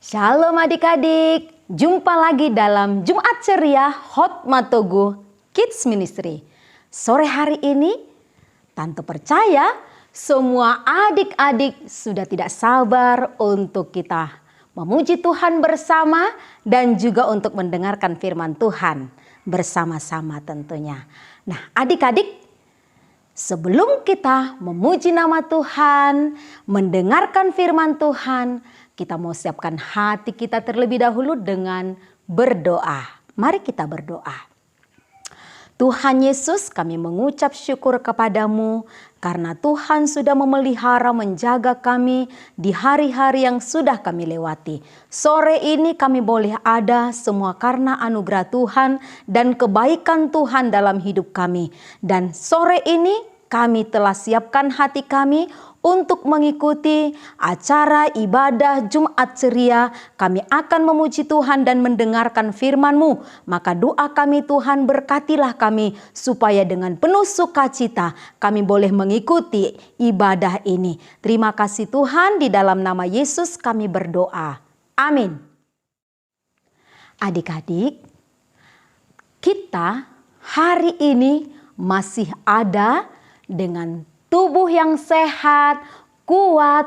Shalom adik-adik, jumpa lagi dalam Jumat Ceria Hotmatogu Kids Ministry. Sore hari ini, Tante percaya semua adik-adik sudah tidak sabar untuk kita memuji Tuhan bersama dan juga untuk mendengarkan firman Tuhan bersama-sama tentunya. Nah adik-adik, sebelum kita memuji nama Tuhan, mendengarkan firman Tuhan, kita mau siapkan hati kita terlebih dahulu dengan berdoa. Mari kita berdoa. Tuhan Yesus, kami mengucap syukur kepadamu karena Tuhan sudah memelihara menjaga kami di hari-hari yang sudah kami lewati. Sore ini kami boleh ada semua karena anugerah Tuhan dan kebaikan Tuhan dalam hidup kami. Dan sore ini kami telah siapkan hati kami untuk mengikuti acara ibadah Jumat Ceria. Kami akan memuji Tuhan dan mendengarkan firman-Mu. Maka doa kami, Tuhan, berkatilah kami supaya dengan penuh sukacita kami boleh mengikuti ibadah ini. Terima kasih Tuhan, di dalam nama Yesus kami berdoa. Amin. Adik-adik, kita hari ini masih ada dengan tubuh yang sehat, kuat,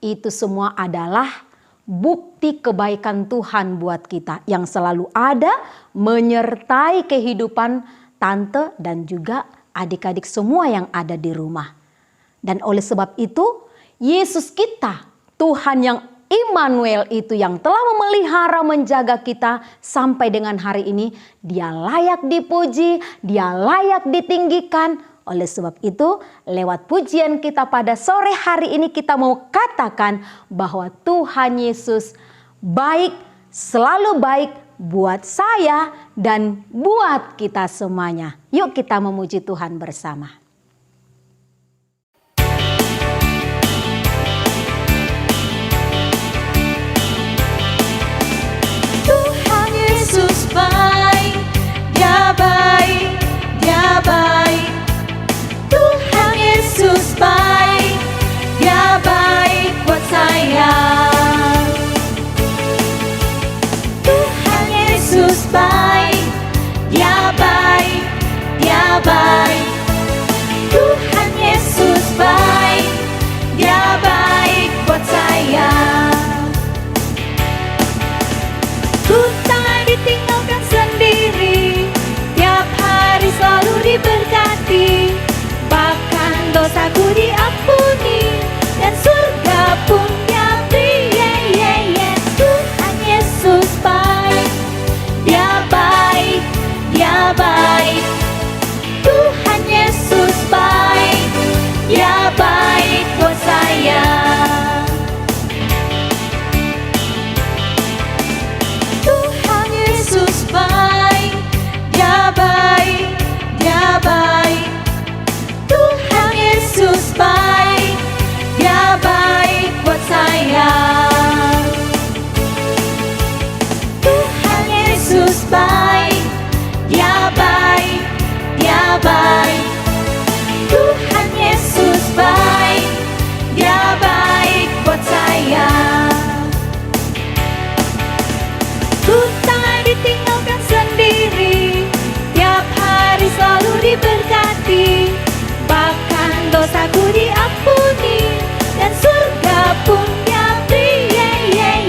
itu semua adalah bukti kebaikan Tuhan buat kita yang selalu ada menyertai kehidupan tante dan juga adik-adik semua yang ada di rumah. Dan oleh sebab itu, Yesus kita, Tuhan yang Immanuel itu yang telah memelihara menjaga kita sampai dengan hari ini, Dia layak dipuji, Dia layak ditinggikan. Oleh sebab itu, lewat pujian kita pada sore hari ini kita mau katakan bahwa Tuhan Yesus baik, selalu baik buat saya dan buat kita semuanya. Yuk kita memuji Tuhan bersama. Tuhan Yesus baik, Dia baik, Dia baik. Yesus baik, Dia baik buat saya. Tuhan Yesus baik, Dia baik, Dia baik. Tuhan Yesus baik, Dia baik buat saya. Ku tak ditinggalkan sendiri, tiap hari selalu diberkati. Dosaku diampuni dan surga pun diambil. Tuhan Yesus baik, Dia baik, Dia baik. Tuhan Yesus baik, Dia baik buat saya. Tuhan Yesus baik, Dia baik, Dia baik. Yesus baik, Dia baik buat saya. Tuhan Yesus baik, Dia baik, Dia baik. Tuhan Yesus baik, Dia baik buat saya. Ku tak ditinggalkan sendiri, tiap hari selalu diberkati. Dosaku diampuni dan surga pun diambil.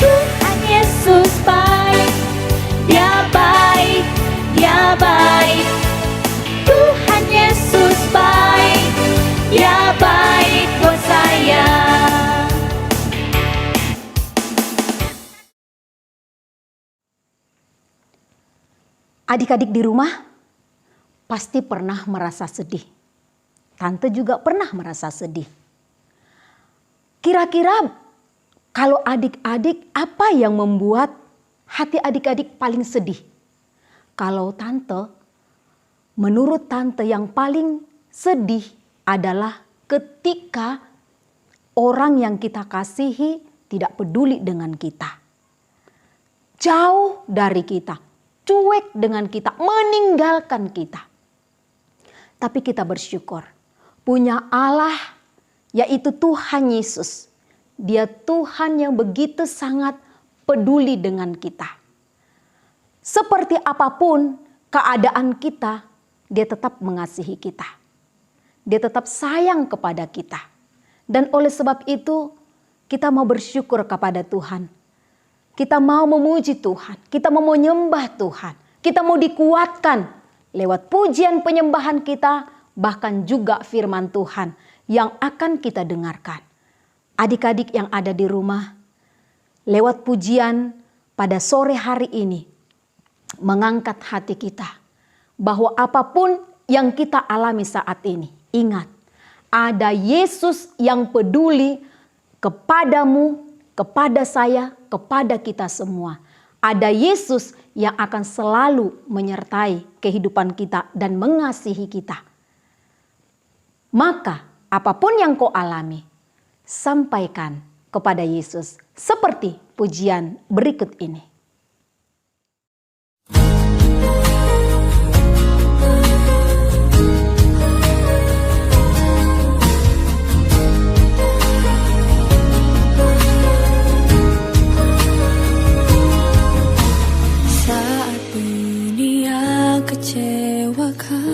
Tuhan Yesus baik, Dia baik, Dia baik. Tuhan Yesus baik, Dia baik buat saya. Adik-adik di rumah pasti pernah merasa sedih. Tante juga pernah merasa sedih. Kira-kira kalau adik-adik, apa yang membuat hati adik-adik paling sedih? Kalau tante, menurut tante yang paling sedih adalah ketika orang yang kita kasihi tidak peduli dengan kita. Jauh dari kita, cuek dengan kita, meninggalkan kita. Tapi kita bersyukur. Punya Allah, yaitu Tuhan Yesus. Dia Tuhan yang begitu sangat peduli dengan kita. Seperti apapun keadaan kita, Dia tetap mengasihi kita. Dia tetap sayang kepada kita. Dan oleh sebab itu, kita mau bersyukur kepada Tuhan. Kita mau memuji Tuhan. Kita mau menyembah Tuhan. Kita mau dikuatkan lewat pujian penyembahan kita, bahkan juga firman Tuhan yang akan kita dengarkan. Adik-adik yang ada di rumah, lewat pujian pada sore hari ini, mengangkat hati kita bahwa apapun yang kita alami saat ini, ingat, ada Yesus yang peduli kepadamu, kepada saya, kepada kita semua. Ada Yesus yang akan selalu menyertai kehidupan kita dan mengasihi kita. Maka apapun yang kau alami, sampaikan kepada Yesus seperti pujian berikut ini. Saat dunia kecewakan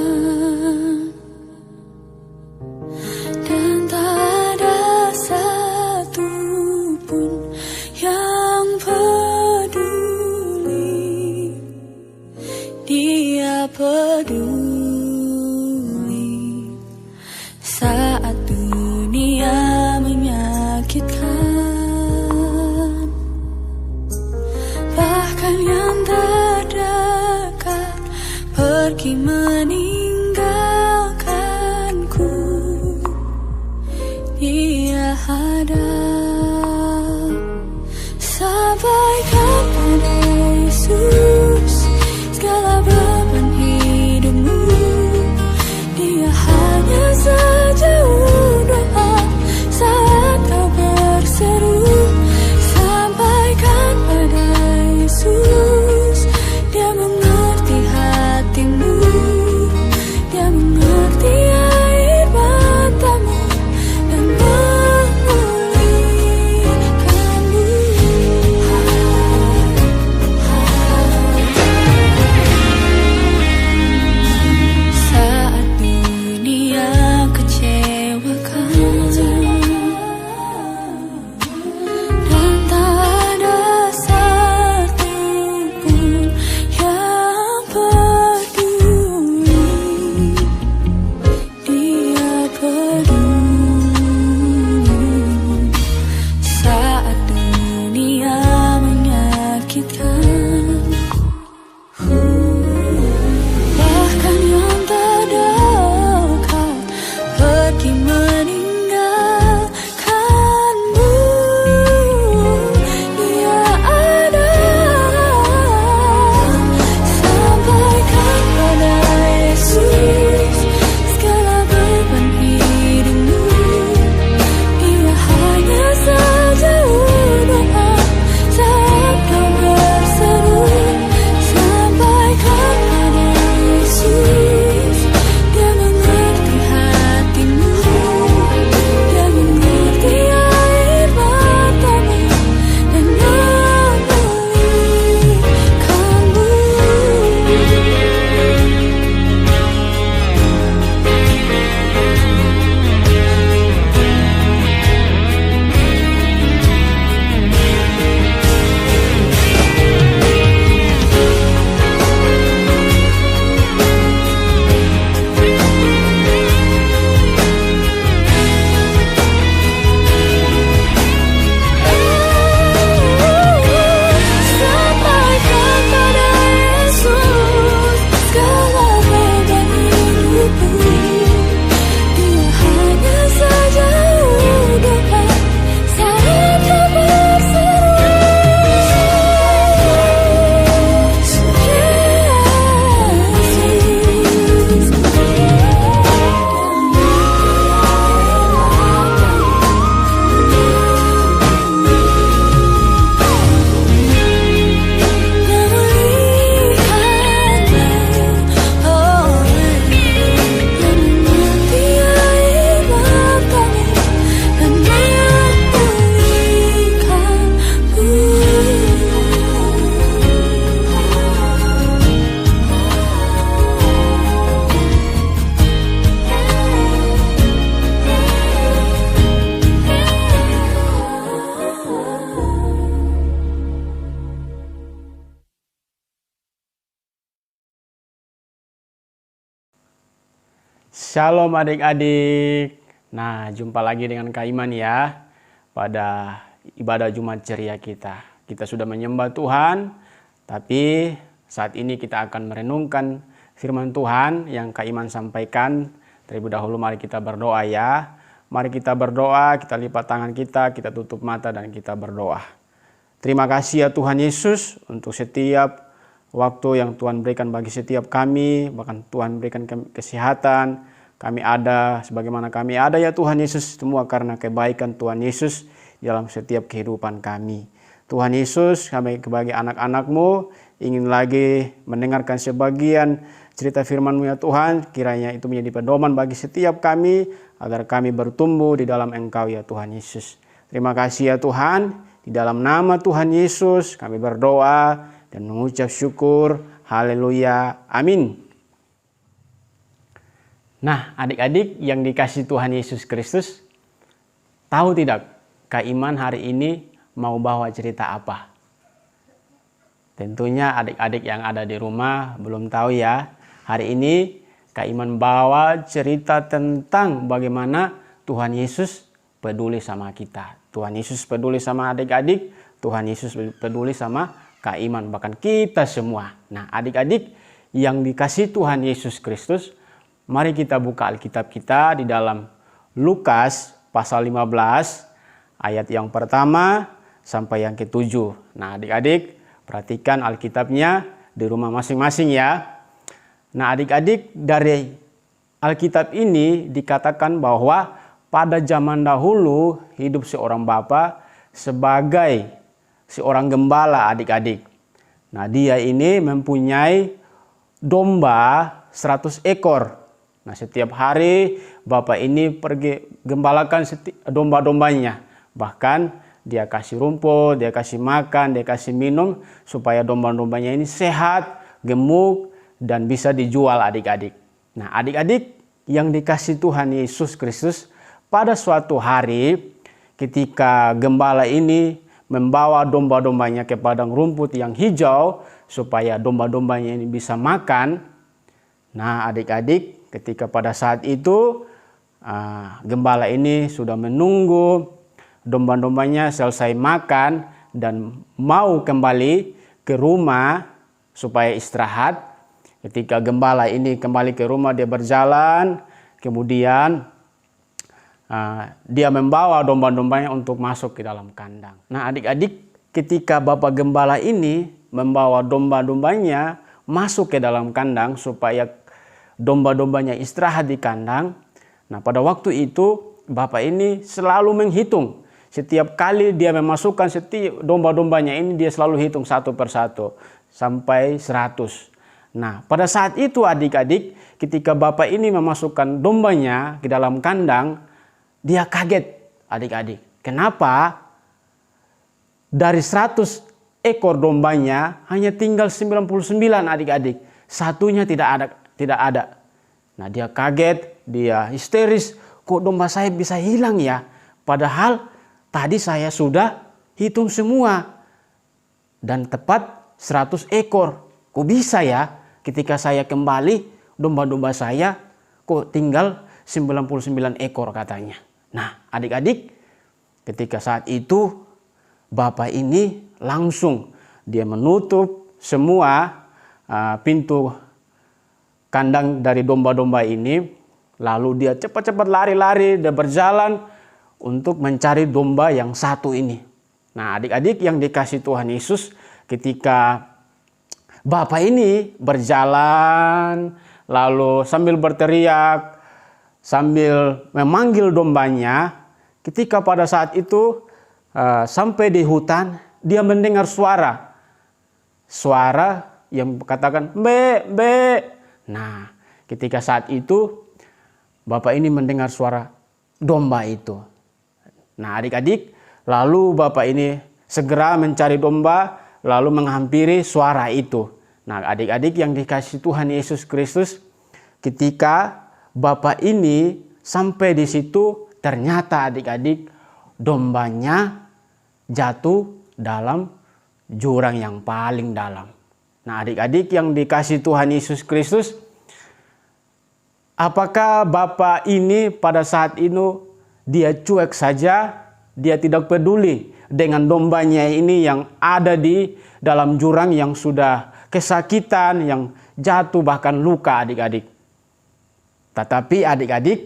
dan tak ada satu pun yang peduli, Dia peduli. Saat dunia menyakitkan, bahkan yang terdekat pergi meninggalkanku, Dia ada. Sampaikan pada Yesus segala beban hidupmu. Dia hanya sejauh doa saat kau berseru. Sampaikan pada Yesus, Dia mengerti hatimu. Dia mengerti air matamu dan memulihkanmu. Saat dunia kecewakan dan tak ada satu pun yang peduli, Dia peduli. Saat dunia menyakitkan, bahkan yang terdekat pergi meninggalkanmu, Dia ada. Sampaikan pada Yesus segala beban hidupmu. Dia hanya sejauh doa saat kau berseru. Shalom adik-adik. Nah, jumpa lagi dengan Kak Iman ya pada ibadah Jumat ceria kita. Kita sudah menyembah Tuhan, tapi saat ini kita akan merenungkan firman Tuhan yang Kak Iman sampaikan. Terlebih dahulu mari kita berdoa ya. Mari kita berdoa, kita lipat tangan kita tutup mata dan kita berdoa. Terima kasih ya Tuhan Yesus untuk setiap waktu yang Tuhan berikan bagi setiap kami, bahkan Tuhan berikan kesehatan. Kami ada sebagaimana kami ada ya Tuhan Yesus, semua karena kebaikan Tuhan Yesus dalam setiap kehidupan kami. Tuhan Yesus, kami sebagai anak-anak-Mu ingin lagi mendengarkan sebagian cerita firman-Mu ya Tuhan. Kiranya itu menjadi pedoman bagi setiap kami agar kami bertumbuh di dalam Engkau ya Tuhan Yesus. Terima kasih ya Tuhan, di dalam nama Tuhan Yesus kami berdoa dan mengucap syukur. Haleluya. Amin. Nah, adik-adik yang dikasihi Tuhan Yesus Kristus, tahu tidak Kak Iman hari ini mau bawa cerita apa? Tentunya adik-adik yang ada di rumah belum tahu ya. Hari ini Kak Iman bawa cerita tentang bagaimana Tuhan Yesus peduli sama kita. Tuhan Yesus peduli sama adik-adik, Tuhan Yesus peduli sama Kak Iman, bahkan kita semua. Nah, adik-adik yang dikasihi Tuhan Yesus Kristus, mari kita buka Alkitab kita di dalam Lukas pasal 15 ayat yang pertama sampai yang ke-7. Nah, adik-adik perhatikan Alkitabnya di rumah masing-masing ya. Nah, adik-adik dari Alkitab ini dikatakan bahwa pada zaman dahulu hidup seorang bapa sebagai seorang gembala adik-adik. Nah, dia ini mempunyai domba 100 ekor. Nah, setiap hari bapak ini pergi gembalakan domba-dombanya. Bahkan dia kasih rumput, dia kasih makan, dia kasih minum supaya domba-dombanya ini sehat, gemuk, dan bisa dijual adik-adik. Nah, adik-adik yang dikasihi Tuhan Yesus Kristus, pada suatu hari ketika gembala ini membawa domba-dombanya ke padang rumput yang hijau supaya domba-dombanya ini bisa makan. Nah, adik-adik ketika pada saat itu gembala ini sudah menunggu domba-dombanya selesai makan dan mau kembali ke rumah supaya istirahat. Ketika gembala ini kembali ke rumah, dia berjalan, kemudian dia membawa domba-dombanya untuk masuk ke dalam kandang. Nah, adik-adik, ketika bapak gembala ini membawa domba-dombanya masuk ke dalam kandang supaya domba-dombanya istirahat di kandang. Nah, pada waktu itu bapak ini selalu menghitung. Setiap kali dia memasukkan setiap domba-dombanya ini, dia selalu hitung satu persatu sampai 100. Nah, pada saat itu adik-adik, ketika bapak ini memasukkan dombanya ke dalam kandang, dia kaget adik-adik. Kenapa dari 100 ekor dombanya hanya tinggal 99 adik-adik. Satunya tidak ada. Nah, dia kaget, dia histeris. Kok domba saya bisa hilang ya? Padahal tadi saya sudah hitung semua. Dan tepat 100 ekor. Kok bisa ya? Ketika saya kembali, domba-domba saya kok tinggal 99 ekor katanya. Nah, adik-adik, ketika saat itu bapak ini langsung dia menutup semua pintu kandang dari domba-domba ini. Lalu dia cepat-cepat lari-lari, dia berjalan untuk mencari domba yang satu ini. Nah, adik-adik yang dikasihi Tuhan Yesus, ketika bapak ini berjalan lalu sambil berteriak, sambil memanggil dombanya, ketika pada saat itu sampai di hutan, dia mendengar suara yang katakan be, be. Nah, ketika saat itu bapak ini mendengar suara domba itu. Nah, adik-adik, lalu bapak ini segera mencari domba, lalu menghampiri suara itu. Nah, adik-adik yang dikasihi Tuhan Yesus Kristus, ketika bapak ini sampai di situ, ternyata adik-adik dombanya jatuh dalam jurang yang paling dalam. Nah, adik-adik yang dikasihi Tuhan Yesus Kristus, Apakah Bapa ini pada saat itu dia cuek saja, dia tidak peduli dengan dombanya ini yang ada di dalam jurang yang sudah kesakitan, yang jatuh bahkan luka adik-adik. Tetapi adik-adik,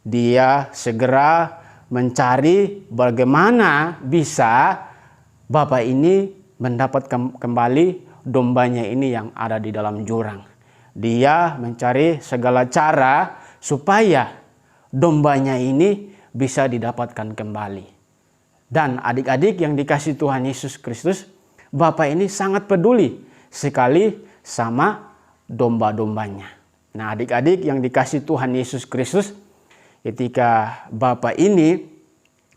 dia segera mencari bagaimana bisa Bapa ini mendapat kembali dombanya ini yang ada di dalam jurang. Dia mencari segala cara supaya dombanya ini bisa didapatkan kembali. Dan adik-adik yang dikasih Tuhan Yesus Kristus, Bapa ini sangat peduli sekali sama domba-dombanya. Nah, adik-adik yang dikasih Tuhan Yesus Kristus, ketika Bapa ini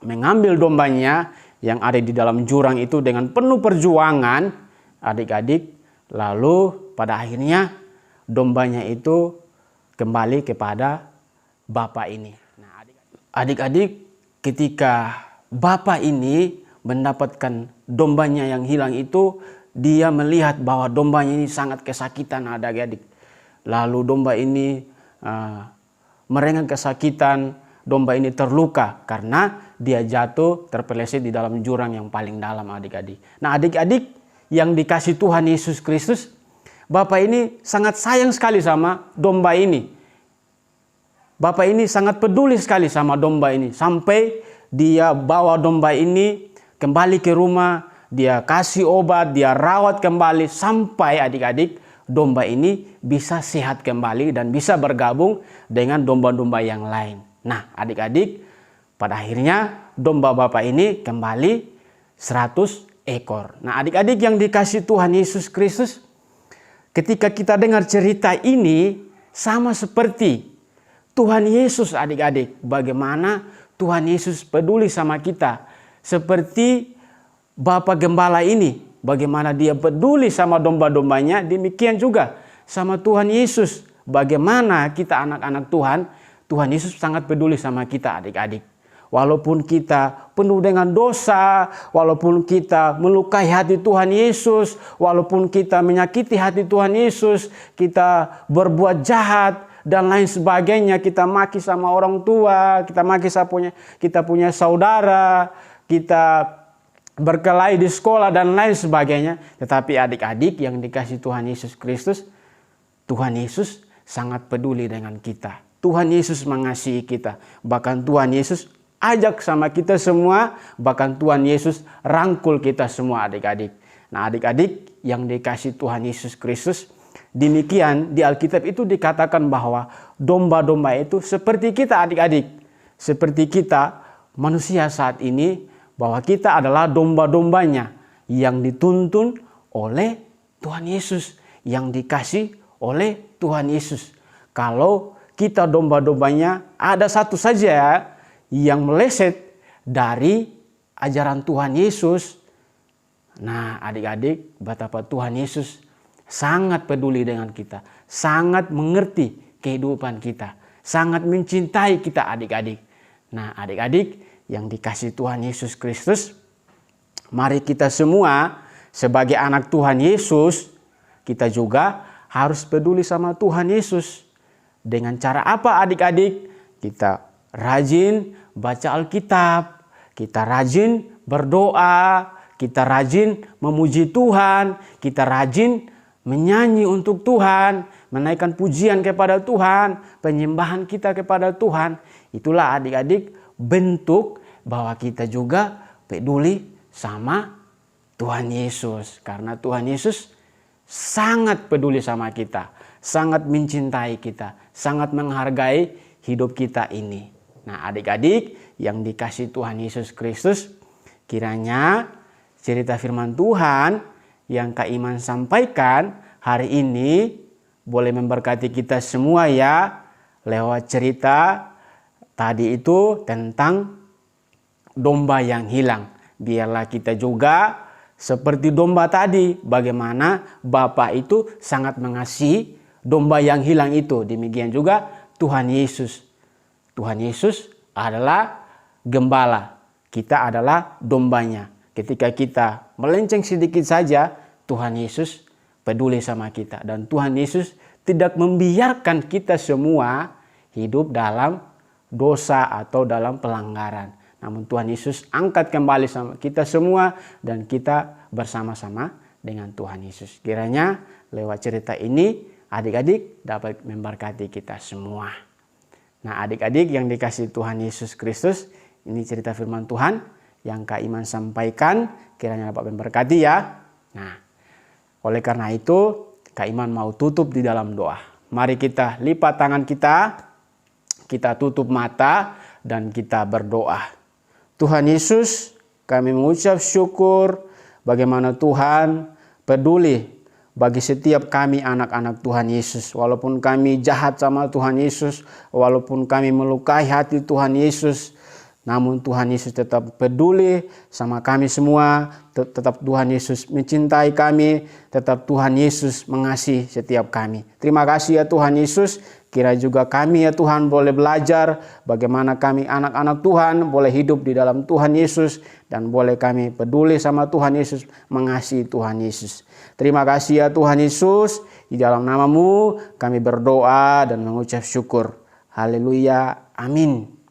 mengambil dombanya yang ada di dalam jurang itu dengan penuh perjuangan, adik-adik, lalu pada akhirnya dombanya itu kembali kepada Bapa ini. Nah, adik-adik, ketika Bapa ini mendapatkan dombanya yang hilang itu, dia melihat bahwa dombanya ini sangat kesakitan adik-adik. Lalu domba ini merengek kesakitan, domba ini terluka karena dia jatuh terpeleset di dalam jurang yang paling dalam adik-adik. Nah, adik-adik yang dikasih Tuhan Yesus Kristus, Bapa ini sangat sayang sekali sama domba ini. Bapa ini sangat peduli sekali sama domba ini. Sampai dia bawa domba ini kembali ke rumah, dia kasih obat, dia rawat kembali sampai adik-adik domba ini bisa sehat kembali dan bisa bergabung dengan domba-domba yang lain. Nah, adik-adik, pada akhirnya domba Bapa ini kembali 100 ekor. Nah, adik-adik yang dikasih Tuhan Yesus Kristus, ketika kita dengar cerita ini sama seperti Tuhan Yesus adik-adik. Bagaimana Tuhan Yesus peduli sama kita. Seperti Bapa Gembala ini, bagaimana dia peduli sama domba-dombanya, demikian juga sama Tuhan Yesus. Bagaimana kita anak-anak Tuhan, Tuhan Yesus sangat peduli sama kita adik-adik. Walaupun kita penuh dengan dosa, walaupun kita melukai hati Tuhan Yesus, walaupun kita menyakiti hati Tuhan Yesus, kita berbuat jahat dan lain sebagainya, kita maki sama orang tua, kita maki kita punya saudara, kita berkelahi di sekolah dan lain sebagainya. Tetapi adik-adik yang dikasih Tuhan Yesus Kristus, Tuhan Yesus sangat peduli dengan kita. Tuhan Yesus mengasihi kita. Bahkan Tuhan Yesus ajak sama kita semua, bahkan Tuhan Yesus rangkul kita semua adik-adik. Nah, adik-adik yang dikasih Tuhan Yesus Kristus, demikian di Alkitab itu dikatakan bahwa domba-domba itu seperti kita adik-adik. Seperti kita manusia saat ini, bahwa kita adalah domba-dombanya yang dituntun oleh Tuhan Yesus, yang dikasih oleh Tuhan Yesus. Kalau kita domba-dombanya, ada satu saja yang meleset dari ajaran Tuhan Yesus. Nah, adik-adik, betapa Tuhan Yesus sangat peduli dengan kita, sangat mengerti kehidupan kita, sangat mencintai kita adik-adik. Nah, adik-adik yang dikasih Tuhan Yesus Kristus, mari kita semua sebagai anak Tuhan Yesus, kita juga harus peduli sama Tuhan Yesus. Dengan cara apa adik-adik? Kita rajin baca Alkitab, kita rajin berdoa, kita rajin memuji Tuhan, kita rajin menyanyi untuk Tuhan, menaikkan pujian kepada Tuhan, penyembahan kita kepada Tuhan. Itulah adik-adik bentuk bahwa kita juga peduli sama Tuhan Yesus. Karena Tuhan Yesus sangat peduli sama kita, sangat mencintai kita, sangat menghargai hidup kita ini. Nah, adik-adik yang dikasih Tuhan Yesus Kristus, kiranya cerita firman Tuhan yang Kak Iman sampaikan hari ini boleh memberkati kita semua ya, lewat cerita tadi itu tentang domba yang hilang. Biarlah kita juga seperti domba tadi, bagaimana Bapa itu sangat mengasihi domba yang hilang itu. Demikian juga Tuhan Yesus. Tuhan Yesus adalah gembala, kita adalah dombanya. Ketika kita melenceng sedikit saja, Tuhan Yesus peduli sama kita. Dan Tuhan Yesus tidak membiarkan kita semua hidup dalam dosa atau dalam pelanggaran. Namun Tuhan Yesus angkat kembali sama kita semua dan kita bersama-sama dengan Tuhan Yesus. Kiranya lewat cerita ini adik-adik dapat memberkati kita semua. Nah, adik-adik yang dikasihi Tuhan Yesus Kristus, ini cerita firman Tuhan yang Kak Iman sampaikan, kiranya dapat memberkati ya. Nah, oleh karena itu Kak Iman mau tutup di dalam doa. Mari kita lipat tangan kita tutup mata dan kita berdoa. Tuhan Yesus, kami mengucap syukur bagaimana Tuhan peduli bagi setiap kami anak-anak Tuhan Yesus. Walaupun kami jahat sama Tuhan Yesus, walaupun kami melukai hati Tuhan Yesus, namun Tuhan Yesus tetap peduli sama kami semua. Tetap Tuhan Yesus mencintai kami. Tetap Tuhan Yesus mengasihi setiap kami. Terima kasih ya Tuhan Yesus. Kira juga kami ya Tuhan boleh belajar bagaimana kami anak-anak Tuhan boleh hidup di dalam Tuhan Yesus. Dan boleh kami peduli sama Tuhan Yesus, mengasihi Tuhan Yesus. Terima kasih ya Tuhan Yesus. Di dalam nama-Mu kami berdoa dan mengucap syukur. Haleluya. Amin.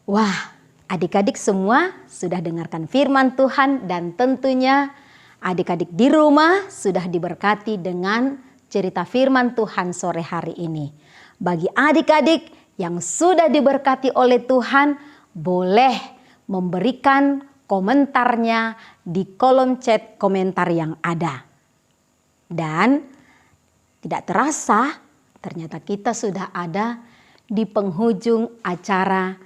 Wah, adik-adik semua sudah dengarkan firman Tuhan dan tentunya adik-adik di rumah sudah diberkati dengan cerita firman Tuhan sore hari ini. Bagi adik-adik yang sudah diberkati oleh Tuhan, boleh memberikan komentarnya di kolom chat komentar yang ada. Dan tidak terasa ternyata kita sudah ada di penghujung acara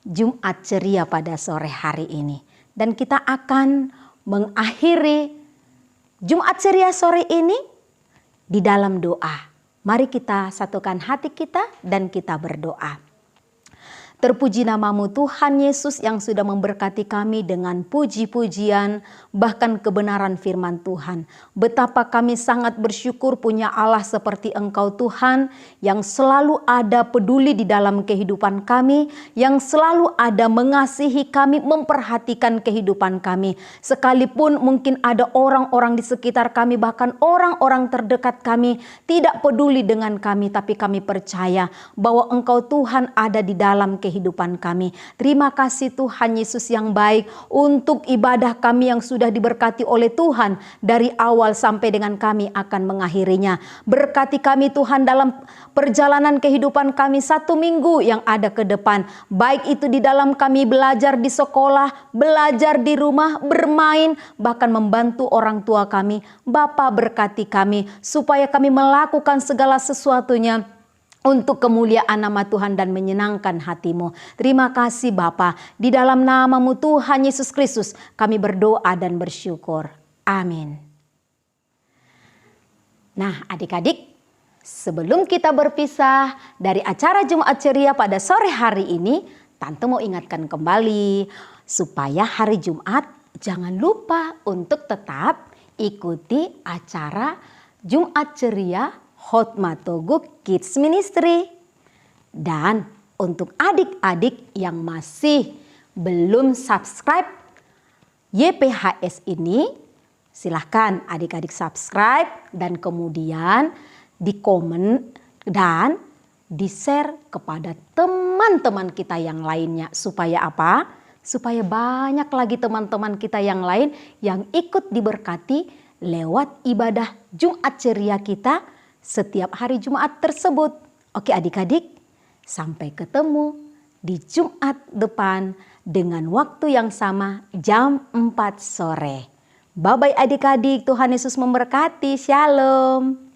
Jumat Ceria pada sore hari ini. Dan kita akan mengakhiri Jumat Ceria sore ini di dalam doa. Mari kita satukan hati kita dan kita berdoa. Terpuji namamu Tuhan Yesus yang sudah memberkati kami dengan puji-pujian bahkan kebenaran firman Tuhan. Betapa kami sangat bersyukur punya Allah seperti Engkau Tuhan yang selalu ada peduli di dalam kehidupan kami, yang selalu ada mengasihi kami, memperhatikan kehidupan kami. Sekalipun mungkin ada orang-orang di sekitar kami, bahkan orang-orang terdekat kami tidak peduli dengan kami, tapi kami percaya bahwa Engkau Tuhan ada di dalam kehidupan kami. Terima kasih Tuhan Yesus yang baik untuk ibadah kami yang sudah diberkati oleh Tuhan dari awal sampai dengan kami akan mengakhirinya. Berkati kami Tuhan dalam perjalanan kehidupan kami 1 minggu yang ada ke depan. Baik itu di dalam kami belajar di sekolah, belajar di rumah, bermain, bahkan membantu orang tua kami. Bapa berkati kami supaya kami melakukan segala sesuatunya untuk kemuliaan nama Tuhan dan menyenangkan hati-Mu. Terima kasih Bapa. Di dalam nama-Mu Tuhan Yesus Kristus kami berdoa dan bersyukur. Amin. Nah adik-adik, sebelum kita berpisah dari acara Jumat Ceria pada sore hari ini, Tante mau ingatkan kembali supaya hari Jumat jangan lupa untuk tetap ikuti acara Jumat Ceria Hotmatogu Kids Ministry. Dan untuk adik-adik yang masih belum subscribe YPHS ini, silahkan adik-adik subscribe dan kemudian di komen dan di share kepada teman-teman kita yang lainnya. Supaya apa? Supaya banyak lagi teman-teman kita yang lain yang ikut diberkati lewat ibadah Jumat Ceria kita setiap hari Jumat tersebut. Oke adik-adik, sampai ketemu di Jumat depan dengan waktu yang sama jam 4 sore. Bye-bye adik-adik, Tuhan Yesus memberkati, shalom.